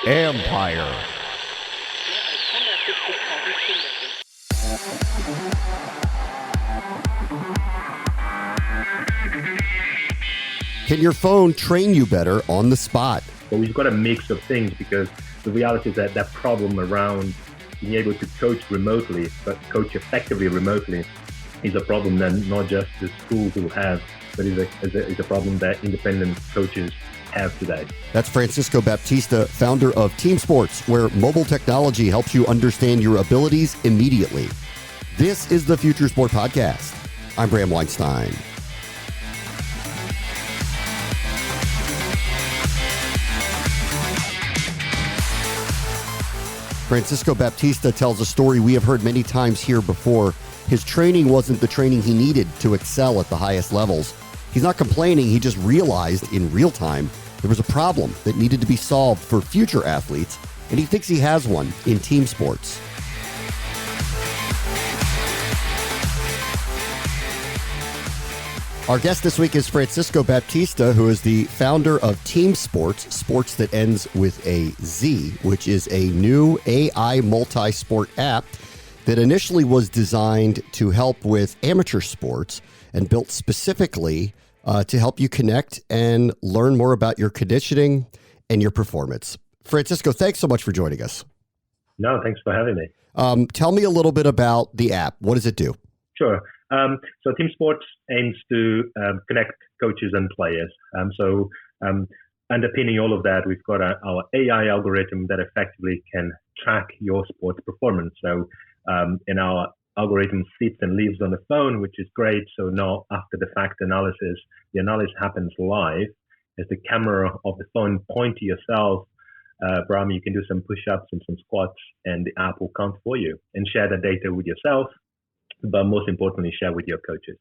Empire. Can your phone train you better on the spot? But we've got a mix of things, because the reality is that that problem around being able to coach remotely, but coach effectively remotely, is a problem that not just the schools will have, but is a problem that independent coaches have today. That's Francisco Baptista, founder of Teamsportz, where mobile technology helps you understand your abilities immediately. This is the Future Sport Podcast. I'm Bram Weinstein. Francisco Baptista tells a story we have heard many times here before. His training wasn't the training he needed to excel at the highest levels. He's not complaining, he just realized in real time there was a problem that needed to be solved for future athletes, and he thinks he has one in Teamsportz. Our guest this week is Francisco Baptista, who is the founder of Teamsportz, sports that ends with a Z, which is a new AI multi-sport app that initially was designed to help with amateur sports and built specifically to help you connect and learn more about your conditioning and your performance. Francisco, thanks so much for joining us. No, thanks for having me. Tell me a little bit about the app. What does it do? Sure. So Teamsportz aims to connect coaches and players. Underpinning all of that, we've got our AI algorithm that effectively can track your sports performance. So in our algorithm sits and lives on the phone, which is great. So now after the fact analysis, the analysis happens live as the camera of the phone point to yourself. Bram, you can do some push-ups and some squats, and the app will count for you and share the data with yourself, but most importantly, share with your coaches.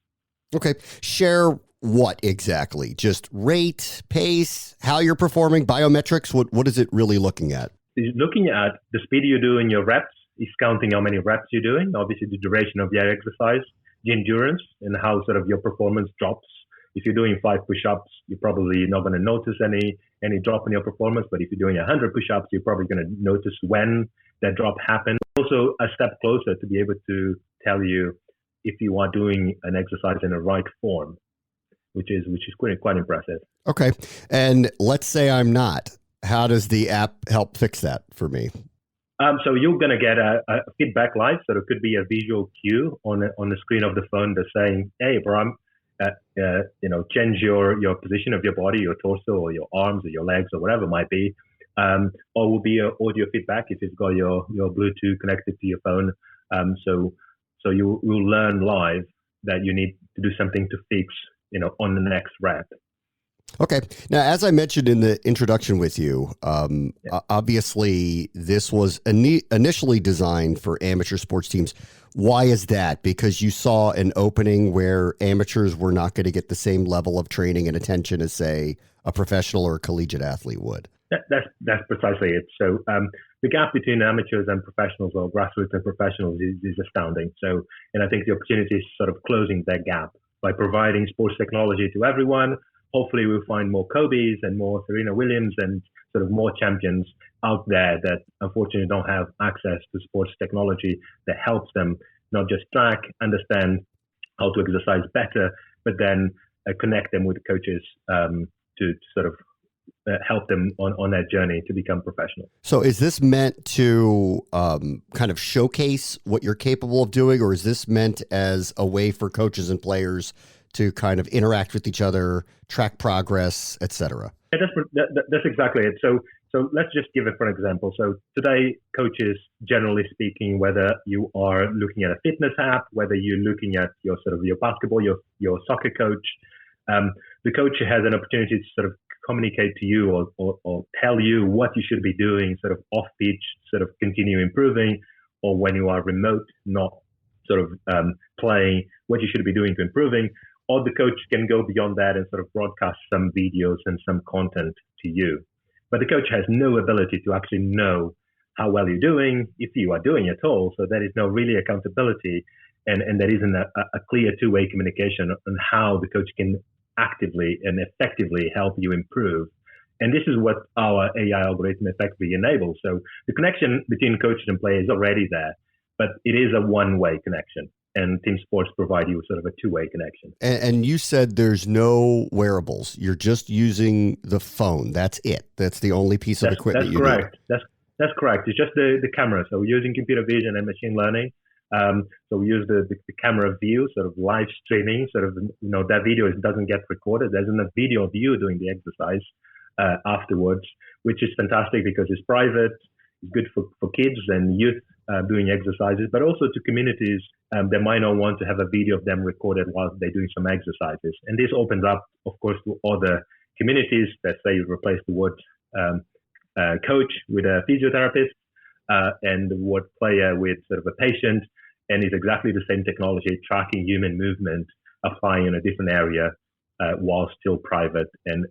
Okay. Share what exactly? Just rate, pace, how you're performing, biometrics? What is it really looking at? It's looking at the speed you do in your reps. It's counting how many reps you're doing, obviously the duration of your exercise, the endurance, and how sort of your performance drops. If you're doing 5 push-ups, you're probably not going to notice any drop in your performance. But if you're doing 100 push-ups, you're probably going to notice when that drop happened. Also, a step closer to be able to tell you if you are doing an exercise in the right form, which is quite impressive. Okay. And let's say I'm not. How does the app help fix that for me? So you're going to get a feedback live. So there could be a visual cue on the screen of the phone that's saying, "Hey, Bram, change your position of your body, your torso, or your arms, or your legs, or whatever it might be." Or will be audio feedback if it's got your Bluetooth connected to your phone. So you will learn live that you need to do something to fix, on the next rep. Okay. Now, as I mentioned in the introduction with you, obviously this was initially designed for amateur sports teams. Why is that? Because you saw an opening where amateurs were not going to get the same level of training and attention as, say, a professional or a collegiate athlete would. That's precisely it. So the gap between amateurs and professionals, or grassroots and professionals, is astounding. So, and I think the opportunity is sort of closing that gap by providing sports technology to everyone. Hopefully we'll find more Kobe's and more Serena Williams and sort of more champions out there that unfortunately don't have access to sports technology that helps them not just track, understand how to exercise better, but then connect them with coaches to sort of help them on that journey to become professional. So is this meant to kind of showcase what you're capable of doing, or is this meant as a way for coaches and players to kind of interact with each other, track progress, et cetera? Yeah, that's exactly it. So let's just give it for an example. So today, coaches, generally speaking, whether you are looking at a fitness app, whether you're looking at your basketball, your soccer coach, the coach has an opportunity to sort of communicate to you or tell you what you should be doing sort of off pitch, sort of continue improving, or when you are remote, not sort of playing, what you should be doing to improving. Or the coach can go beyond that and sort of broadcast some videos and some content to you. But the coach has no ability to actually know how well you're doing, if you are doing at all. So there is no really accountability, and there isn't a clear two-way communication on how the coach can actively and effectively help you improve. And this is what our AI algorithm effectively enables. So the connection between coaches and players is already there, but it is a one-way connection. And Teamsportz provide you sort of a two-way connection. And you said there's no wearables. You're just using the phone. That's it. That's the only piece of equipment you need. That's correct. It's just the camera. So we're using computer vision and machine learning. So we use the camera view, sort of live streaming, sort of, that video doesn't get recorded. There's enough video of you doing the exercise afterwards, which is fantastic because it's private. It's good for kids and youth doing exercises, but also to communities that might not want to have a video of them recorded while they're doing some exercises. And this opens up, of course, to other communities. Let's say you replace the word coach with a physiotherapist and the word player with sort of a patient, and it's exactly the same technology tracking human movement, applying in a different area while still private and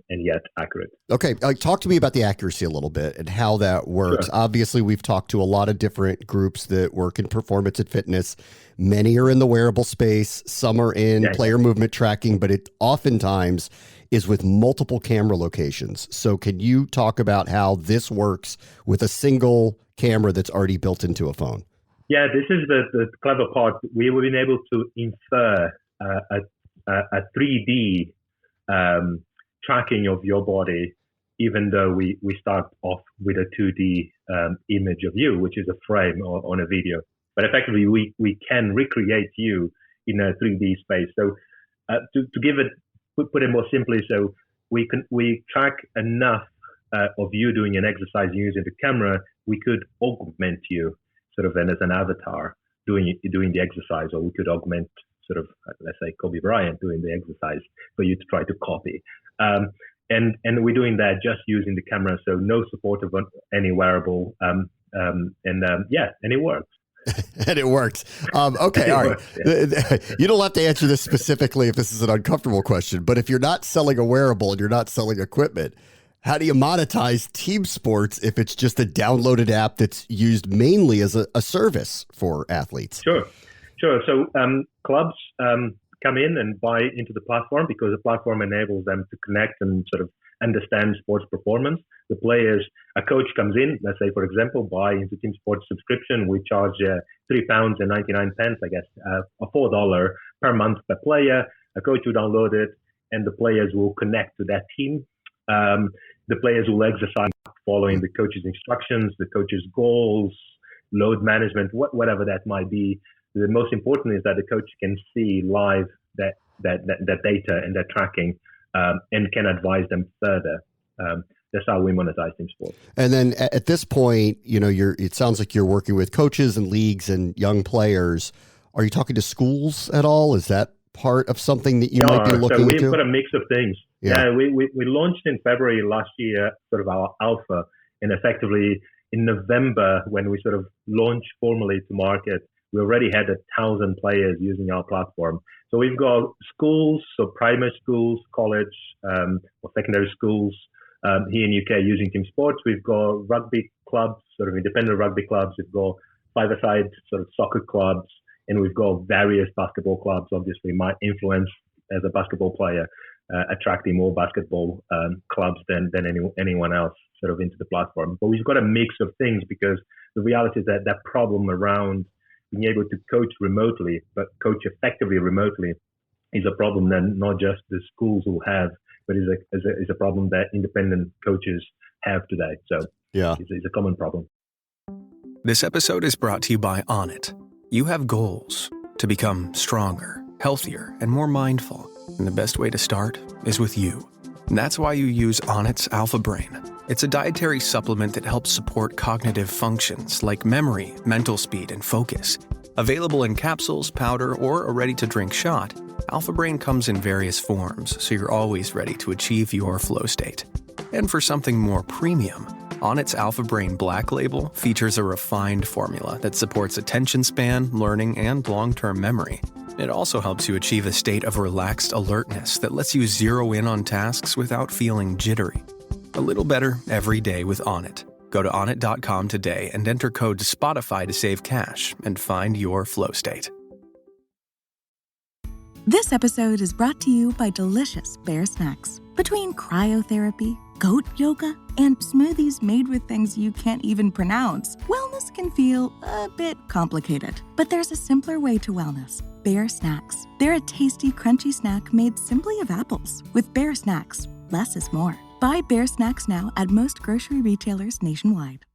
yet accurate. Okay, talk to me about the accuracy a little bit and how that works. Sure. Obviously, we've talked to a lot of different groups that work in performance and fitness. Many are in the wearable space, some are in player movement tracking, but it oftentimes is with multiple camera locations. So can you talk about how this works with a single camera that's already built into a phone? Yeah, this is the clever part. We've been able to infer a 3D tracking of your body, even though we start off with a 2D image of you, which is a frame on a video. But effectively, we can recreate you in a 3D space. So to give it, put it more simply, so we track enough of you doing an exercise using the camera, we could augment you sort of as an avatar doing the exercise, or we could augment sort of, let's say, Kobe Bryant doing the exercise for you to try to copy. And we're doing that just using the camera, so no support of any wearable. And it works. And it works. Okay, all right. Yeah. You don't have to answer this specifically if this is an uncomfortable question, but if you're not selling a wearable and you're not selling equipment, how do you monetize Teamsportz if it's just a downloaded app that's used mainly as a service for athletes? Sure. So clubs come in and buy into the platform because the platform enables them to connect and sort of understand sports performance. The players, a coach comes in, let's say, for example, buy into Teamsportz subscription. We charge £3.99, I guess, or $4 per month per player. A coach will download it, and the players will connect to that team. The players will exercise following the coach's instructions, the coach's goals, load management, whatever that might be. The most important is that the coach can see live that data and that tracking and can advise them further. That's how we monetize Teamsportz. And then at this point, it sounds like you're working with coaches and leagues and young players. Are you talking to schools at all? Is that part of something that you might be looking into? So we've got a mix of things. Yeah, we launched in February last year, sort of our alpha, and effectively in November, when we sort of launched formally to market, we already had 1,000 players using our platform. So we've got schools, so primary schools, college, or secondary schools here in UK using Teamsportz. We've got rugby clubs, sort of independent rugby clubs. We've got five-a-side sort of soccer clubs, and we've got various basketball clubs. Obviously, my influence as a basketball player attracting more basketball clubs than anyone else sort of into the platform. But we've got a mix of things because the reality is that problem around being able to coach remotely, but coach effectively remotely, is a problem that not just the schools will have, but is a problem that independent coaches have today. So yeah, it's a common problem. This episode is brought to you by Onnit. You have goals to become stronger, healthier, and more mindful. And the best way to start is with you. And that's why you use Onnit's Alpha Brain. It's a dietary supplement that helps support cognitive functions like memory, mental speed, and focus. Available in capsules, powder, or a ready-to-drink shot, Alpha Brain comes in various forms, so you're always ready to achieve your flow state. And for something more premium, Onnit's Alpha Brain Black Label features a refined formula that supports attention span, learning, and long-term memory. It also helps you achieve a state of relaxed alertness that lets you zero in on tasks without feeling jittery. A little better every day with Onnit. Go to onnit.com today and enter code SPOTIFY to save cash and find your flow state. This episode is brought to you by delicious Bear Snacks. Between cryotherapy, goat yoga, and smoothies made with things you can't even pronounce. Wellness can feel a bit complicated, but there's a simpler way to wellness. Bear Snacks. They're a tasty, crunchy snack made simply of apples. With Bear Snacks, less is more. Buy Bear Snacks now at most grocery retailers nationwide.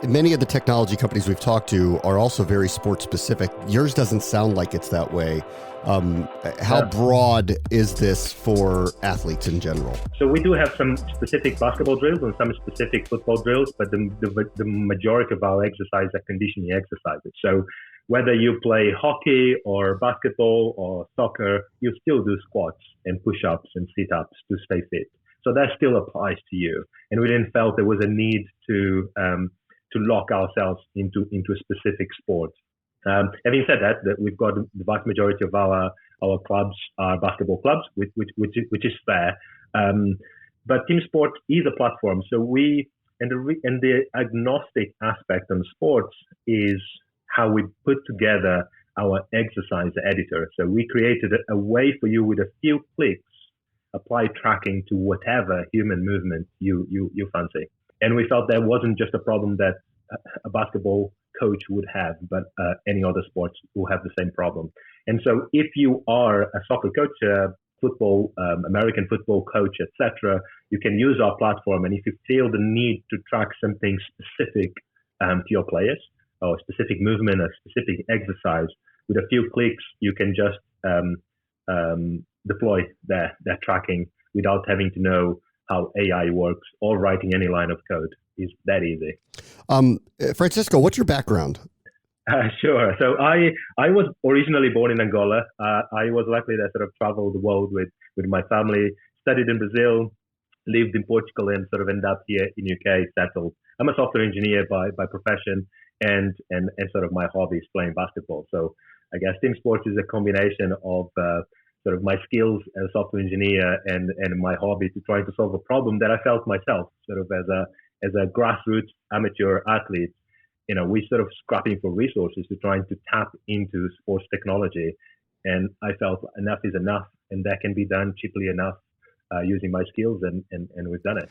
Many of the technology companies we've talked to are also very sports specific. Yours doesn't sound like it's that way. How broad is this for athletes in general? So we do have some specific basketball drills and some specific football drills, but the majority of our exercise are conditioning exercises. So whether you play hockey or basketball or soccer, you still do squats and push-ups and sit-ups to stay fit. So that still applies to you. And we didn't felt there was a need to lock ourselves into a specific sport. Having said that we've got the vast majority of our clubs are basketball clubs, which is fair. But Teamsportz is a platform. So the agnostic aspect on sports is how we put together our exercise editor. So we created a way for you with a few clicks, apply tracking to whatever human movement you fancy. And we felt there wasn't just a problem that a basketball coach would have, but any other sports will have the same problem. And so if you are a soccer coach, football, American football coach, etc., you can use our platform. And if you feel the need to track something specific to your players, or a specific movement, a specific exercise, with a few clicks, you can just deploy that tracking without having to know how AI works or writing any line of code. Is that easy. Francisco, what's your background? Sure. So I was originally born in Angola. I was lucky that sort of traveled the world with my family, studied in Brazil, lived in Portugal, and sort of ended up here in UK, settled. I'm a software engineer by profession, and sort of my hobby is playing basketball. So I guess Teamsportz is a combination of sort of my skills as a software engineer and my hobby to trying to solve a problem that I felt myself, sort of as a grassroots amateur athlete. You know, we sort of scrapping for resources to trying to tap into sports technology. And I felt enough is enough, and that can be done cheaply enough using my skills, and we've done it.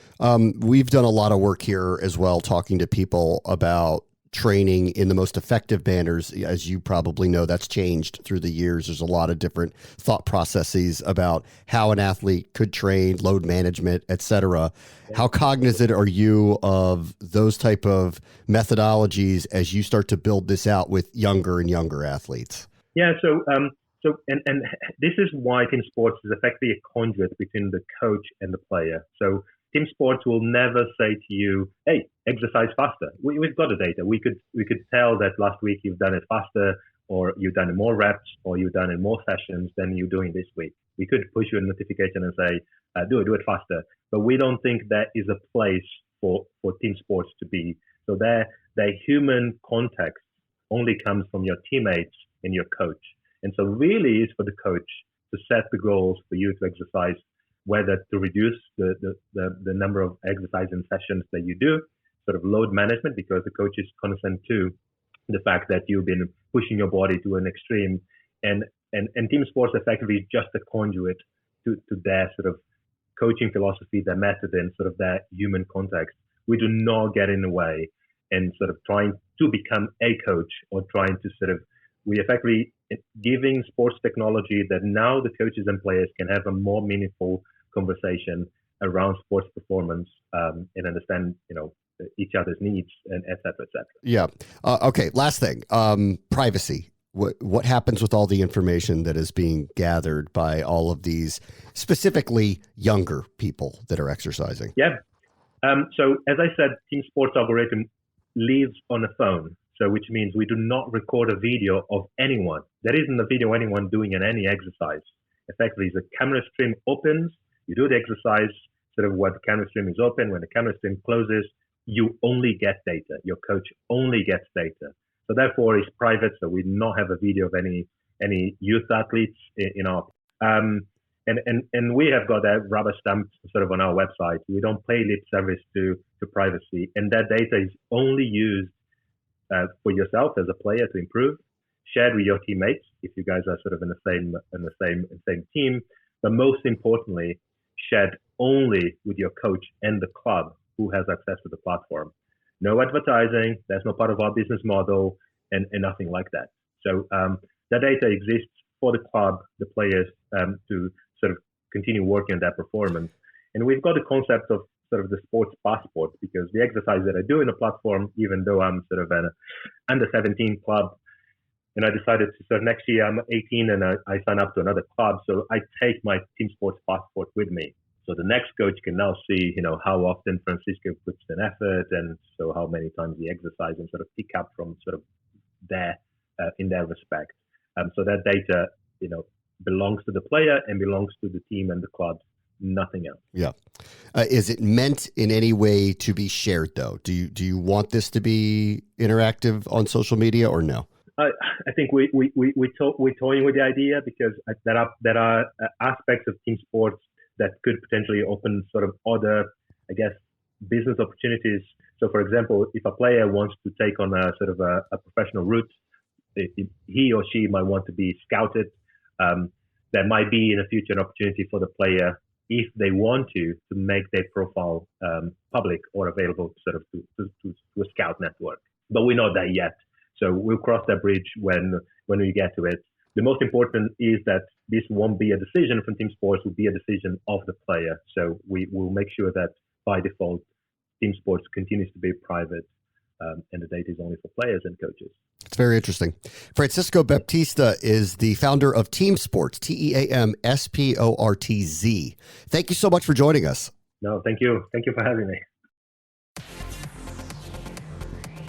We've done a lot of work here as well, talking to people about training in the most effective manners. As you probably know, that's changed through the years. There's a lot of different thought processes about how an athlete could train, load management, etc. How cognizant are you of those type of methodologies as you start to build this out with younger and younger athletes? Yeah, so this is why Teamsportz is effectively a conduit between the coach and the player. So Teamsportz will never say to you, "Hey, exercise faster." We've got the data. We could tell that last week you've done it faster, or you've done it more reps, or you've done it more sessions than you're doing this week. We could push you a notification and say, "Do it faster." But we don't think that is a place for Teamsportz to be. So their human context only comes from your teammates and your coach. And so really is for the coach to set the goals for you to exercise, whether to reduce the number of exercise and sessions that you do, sort of load management, because the coach is constant to the fact that you've been pushing your body to an extreme, and Teamsportz effectively is just a conduit to their sort of coaching philosophy, their method, and sort of their human context. We do not get in the way and sort of trying to become a coach or trying to sort of, we effectively giving sports technology that now the coaches and players can have a more meaningful conversation around sports performance and understand, each other's needs, and et cetera, et cetera. Yeah. Okay. Last thing, privacy. What happens with all the information that is being gathered by all of these specifically younger people that are exercising? Yeah. So as I said, Teamsportz algorithm lives on a phone. So which means we do not record a video of anyone. There isn't a video of anyone doing any exercise. Effectively, the camera stream opens, you do the exercise, sort of when the camera stream is open, when the camera stream closes, you only get data. Your coach only gets data. So therefore, it's private. So we do not have a video of any youth athletes in our and we have got that rubber stamped sort of on our website. We don't pay lip service to privacy, and that data is only used for yourself as a player to improve, shared with your teammates if you guys are sort of in the same team, but most importantly, shared only with your coach and the club who has access to the platform. No advertising, that's not part of our business model, and nothing like that. So that data exists for the club, the players, to sort of continue working on their performance. And we've got the concept of sort of the sports passport, because the exercise that I do in the platform, even though I'm sort of an under 17 club, and I decided to, so next year I'm 18 and I sign up to another club. So I take my Teamsportz passport with me. So the next coach can now see, how often Francisco puts an effort, and so how many times he exercises, and sort of pick up from sort of their, in their respect. So that data, belongs to the player and belongs to the team and the club, nothing else. Yeah. Is it meant in any way to be shared, though? Do you want this to be interactive on social media, or no? I think we're toying with the idea, because there are aspects of Teamsportz that could potentially open sort of other, I guess, business opportunities. So, for example, if a player wants to take on a sort of a professional route, he or she might want to be scouted. There might be in the future an opportunity for the player, if they want to make their profile public or available sort of to a scout network. But we're not there yet. So we'll cross that bridge when we get to it. The most important is that this won't be a decision from Teamsportz, it will be a decision of the player. So we will make sure that by default, Teamsportz continues to be private, and the data is only for players and coaches. It's very interesting. Francisco Baptista is the founder of Teamsportz, TEAMSPORTZ. Thank you so much for joining us. No, thank you. Thank you for having me.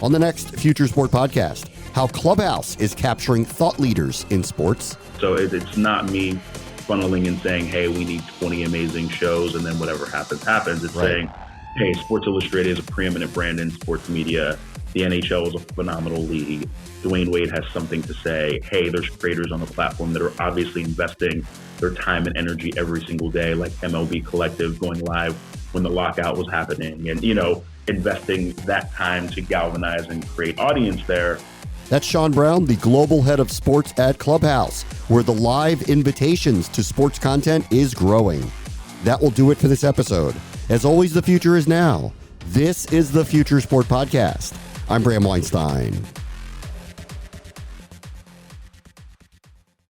On the next Future Sport podcast, how Clubhouse is capturing thought leaders in sports. So it's not me funneling and saying, hey, we need 20 amazing shows and then whatever happens. It's saying, hey, Sports Illustrated is a preeminent brand in sports media. The NHL is a phenomenal league. Dwayne Wade has something to say. Hey, there's creators on the platform that are obviously investing their time and energy every single day, like MLB Collective going live when the lockout was happening, and, investing that time to galvanize and create audience there. That's Sean Brown, the global head of sports at Clubhouse, where the live invitations to sports content is growing. That will do it for this episode. As always, the future is now. This is the Future Sport Podcast. I'm Bram Weinstein.